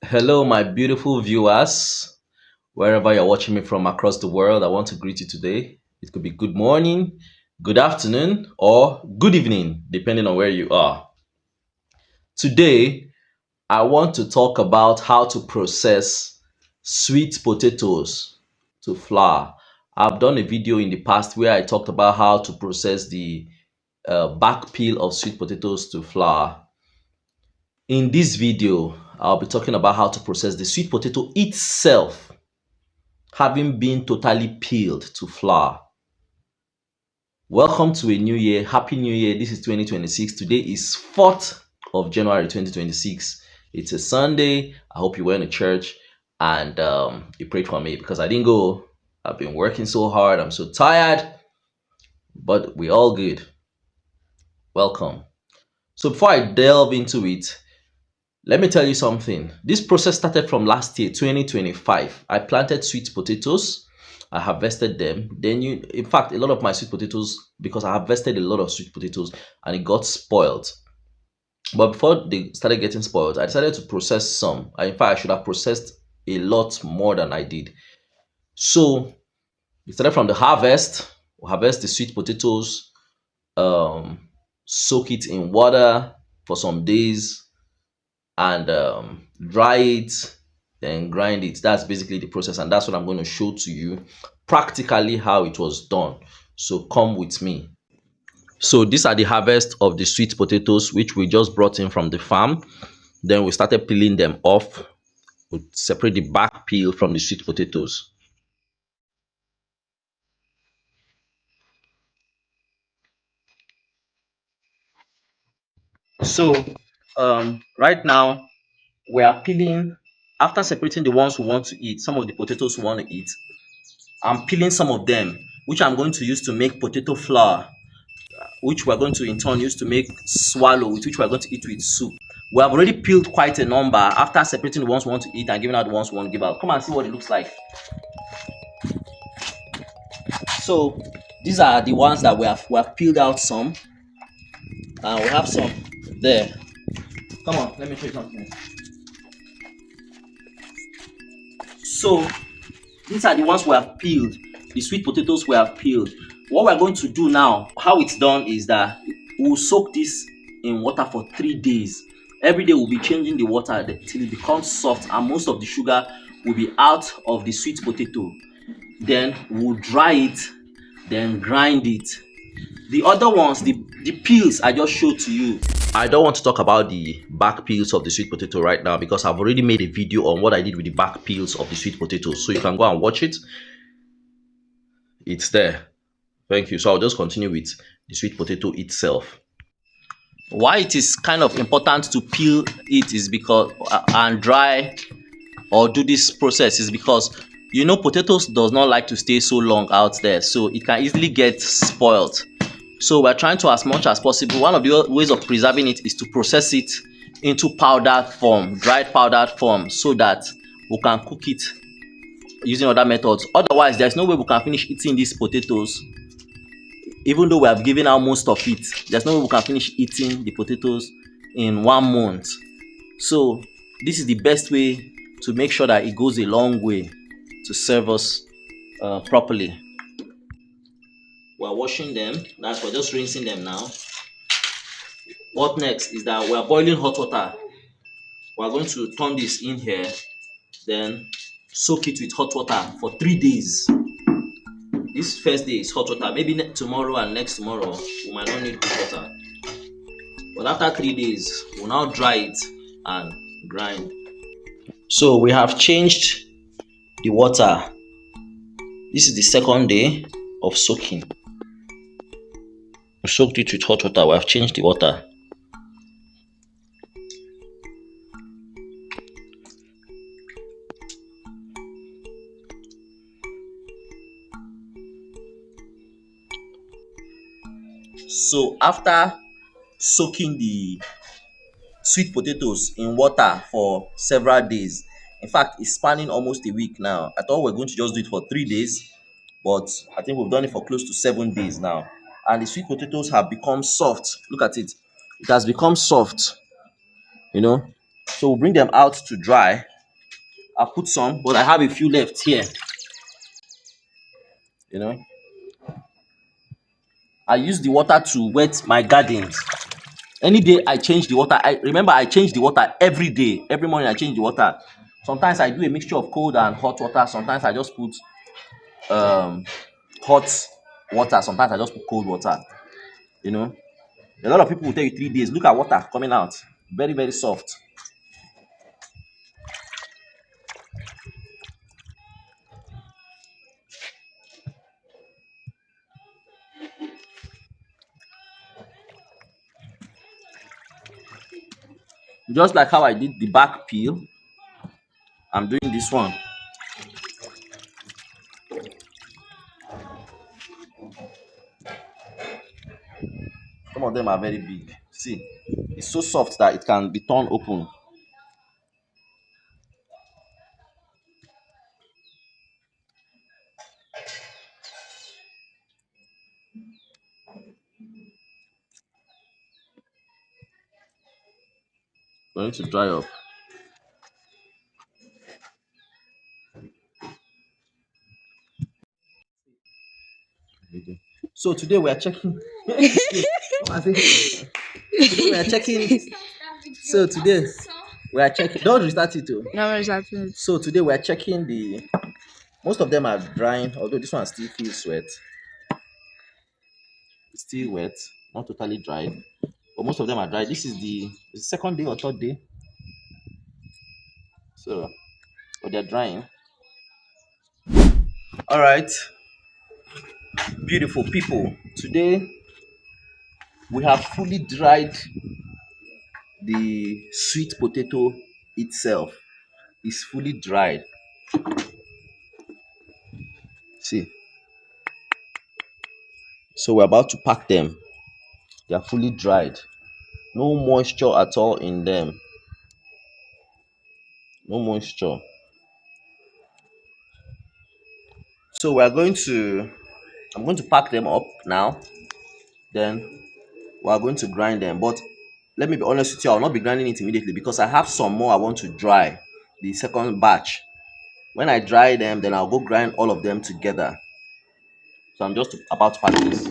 Hello, my beautiful viewers, wherever you're watching me from across the world. I want to greet you today. It could be good morning, good afternoon, or good evening, depending on where you are. Today, I want to talk about how to process sweet potatoes to flour. I've done a video in the past where I talked about how to process the back peel of sweet potatoes to flour. In this video, I'll be talking about how to process the sweet potato itself, having been totally peeled to flour. Welcome to a new year. Happy New Year. This is 2026. Today is 4th of January 2026. It's a Sunday. I hope you went to church and you prayed for me because I didn't go. I've been working so hard. I'm so tired, but we're all good. Welcome. So before I delve into it, let me tell you something. This process started from last year, 2025. I planted sweet potatoes. I harvested them. In fact, a lot of my sweet potatoes, because I harvested a lot of sweet potatoes and it got spoiled. But before they started getting spoiled, I decided to process some. In fact, I should have processed a lot more than I did. So we started from the harvest. We harvest the sweet potatoes, soak it in water for some days, and dry it, then grind it. That's basically the process, and that's what I'm going to show to you practically how it was done. So come with me. So these are the harvest of the sweet potatoes which we just brought in from the farm. Then we started peeling them off. We separate the back peel from the sweet potatoes. So right now we are peeling. After separating the ones we want to eat, some of the potatoes we want to eat, I'm peeling some of them, which I'm going to use to make potato flour, which we're going to in turn use to make swallow, with which we're going to eat with soup. We have already peeled quite a number after separating the ones we want to eat and giving out the ones we want to give out. Come and see what it looks like. So these are the ones that we have peeled out some, and we have some there. Come on, let me show you something. So these are the ones we have peeled, the sweet potatoes we have peeled. What we're going to do now, how it's done is that we'll soak this in water for 3 days. Every day we'll be changing the water till it becomes soft and most of the sugar will be out of the sweet potato. Then we'll dry it, then grind it. The other ones, the peels I just showed to you, I don't want to talk about the back peels of the sweet potato right now because I've already made a video on what I did with the back peels of the sweet potatoes. So you can go and watch it. It's there. Thank you. So I'll just continue with the sweet potato itself. Why it is kind of important to peel it is because and dry or do this process is because potatoes does not like to stay so long out there, so it can easily get spoiled. So we're trying to, as much as possible, one of the ways of preserving it is to process it into powdered form, dried powdered form, so that we can cook it using other methods. Otherwise, there's no way we can finish eating these potatoes. Even though we have given out most of it, there's no way we can finish eating the potatoes in 1 month. So this is the best way to make sure that it goes a long way to serve us properly. We're washing them. We're just rinsing them now. What next is that we're boiling hot water. We're going to turn this in here, then soak it with hot water for 3 days. This first day is hot water. Maybe tomorrow and next tomorrow we might not need hot water. But after 3 days, we'll now dry it and grind. So we have changed the water. This is the second day of soaking. We soaked it with hot water. We have changed the water. So after soaking the sweet potatoes in water for several days, in fact it's spanning almost a week now. I thought we were going to just do it for 3 days, but I think we've done it for close to 7 days now, and the sweet potatoes have become soft. Look at it. It has become soft. So we'll bring them out to dry. I'll put some, but I have a few left here. You know, I use the water to wet my gardens. Any day I change the water. I remember I change the water every day. Every morning I change the water. Sometimes I do a mixture of cold and hot water. Sometimes I just put hot water. Sometimes I just put cold water. You know, a lot of people will tell you 3 days. Look at water coming out, very very soft. Just like how I did the back peel, I'm doing this one. Some of them are very big. See, it's so soft that it can be torn open. Going to dry up. So today we are checking. Today we are checking. So today we are checking. Don't restart it too. No, we're starting. So today we are checking the. Most of them are drying, although this one still feels wet. It's still wet, not totally dry, but most of them are dry. This is the second day or third day. So, but they're drying. All right, beautiful people. Today we have fully dried the sweet potato itself. It's fully dried. See, so we're about to pack them. They are fully dried. No moisture at all in them. No moisture. So we are going to. I'm going to pack them up now. Then we are going to grind them. But let me be honest with you, I will not be grinding it immediately because I have some more I want to dry. The second batch. When I dry them, then I'll go grind all of them together. So I'm just about to pack this.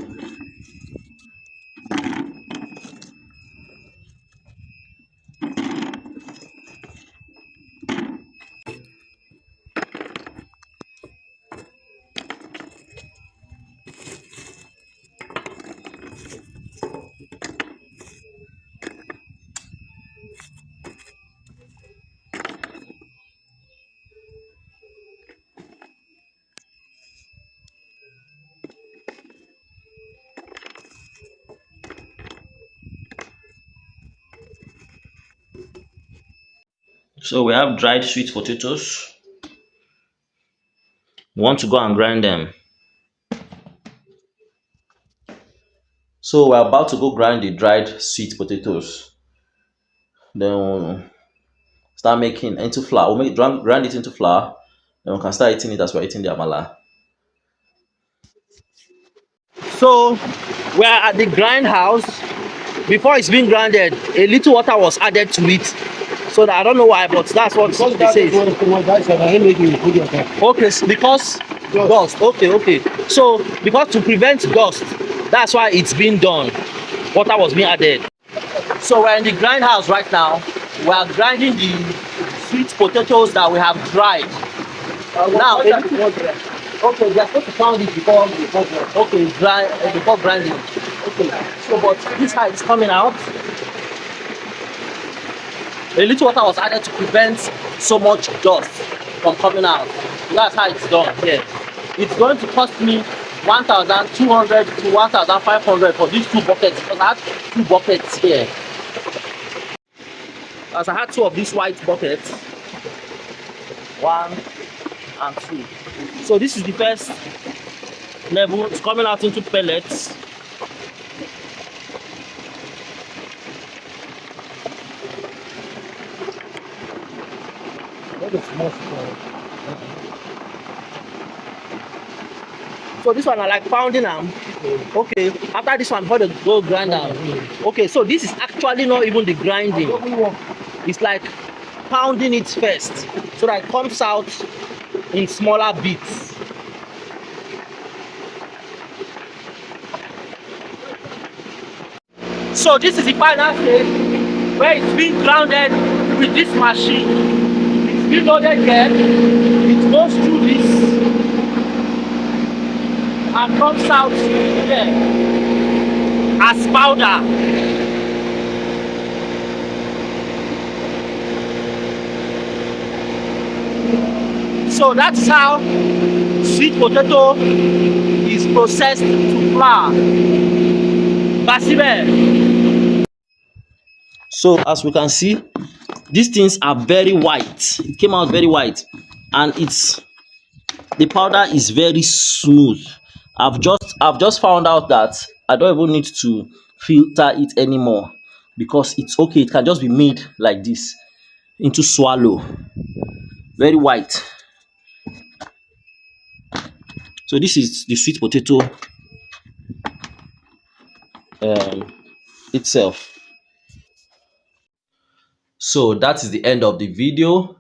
So we have dried sweet potatoes. We want to go and grind them. So we're about to go grind the dried sweet potatoes. Then we'll start making into flour. We'll grind it into flour. Then we can start eating it as we're eating the amala. So we're at the grind house. Before it's being grinded, a little water was added to it. So that, I don't know why, but that's what they say. Okay, because dust. Okay. So because to prevent dust, that's why it's being done. Water was being added. So we're in the grind house right now. We are grinding the sweet potatoes that we have dried. Now, okay, they're supposed to pound it before before grinding. Okay, so but this side is coming out. A little water was added to prevent so much dust from coming out. That's how it's done here. It's going to cost me 1,200 to 1,500 for these two buckets because I have two buckets here. As I had two of these white buckets, 1 and 2. So this is the first level. It's coming out into pellets. So this one I like pounding them. Okay, after this one, before they go grind down. Okay, so this is actually not even the grinding. It's like pounding it first so that it comes out in smaller bits. So this is the final stage where it's being grounded with this machine. It's being loaded here, it goes through this and comes out here as powder. So that's how sweet potato is processed to flour. Basibe. So as we can see, these things are very white. It came out very white, and the powder is very smooth. I've just found out that I don't even need to filter it anymore because it's okay. It can just be made like this into swallow. Very white. So this is the sweet potato um, itself. So that is the end of the video.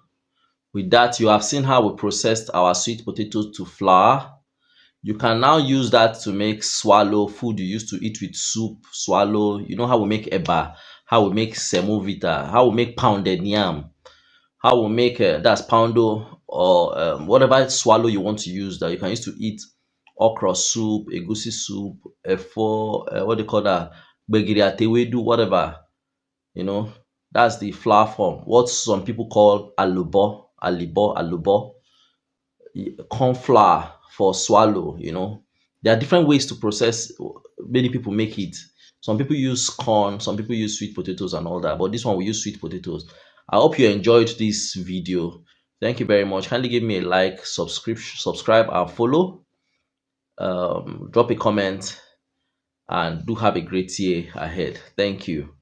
With that, you have seen how we processed our sweet potatoes to flour. You can now use that to make swallow, food you used to eat with soup, swallow. You know how we make eba, how we make semovita, how we make pounded yam, how we make that's poundo, or whatever swallow you want to use that you can use to eat okra soup, egusi soup, what do you call that, gbegiri atewedu, whatever. You know, that's the flour form. What some people call alubo, alubo, corn flour for swallow. There are different ways to process. Many people make it. Some people use corn, some people use sweet potatoes and all that, but this one we use sweet potatoes. I hope you enjoyed this video. Thank you very much. Kindly give me a like, subscribe and follow. Drop a comment, and do have a great year ahead. Thank you.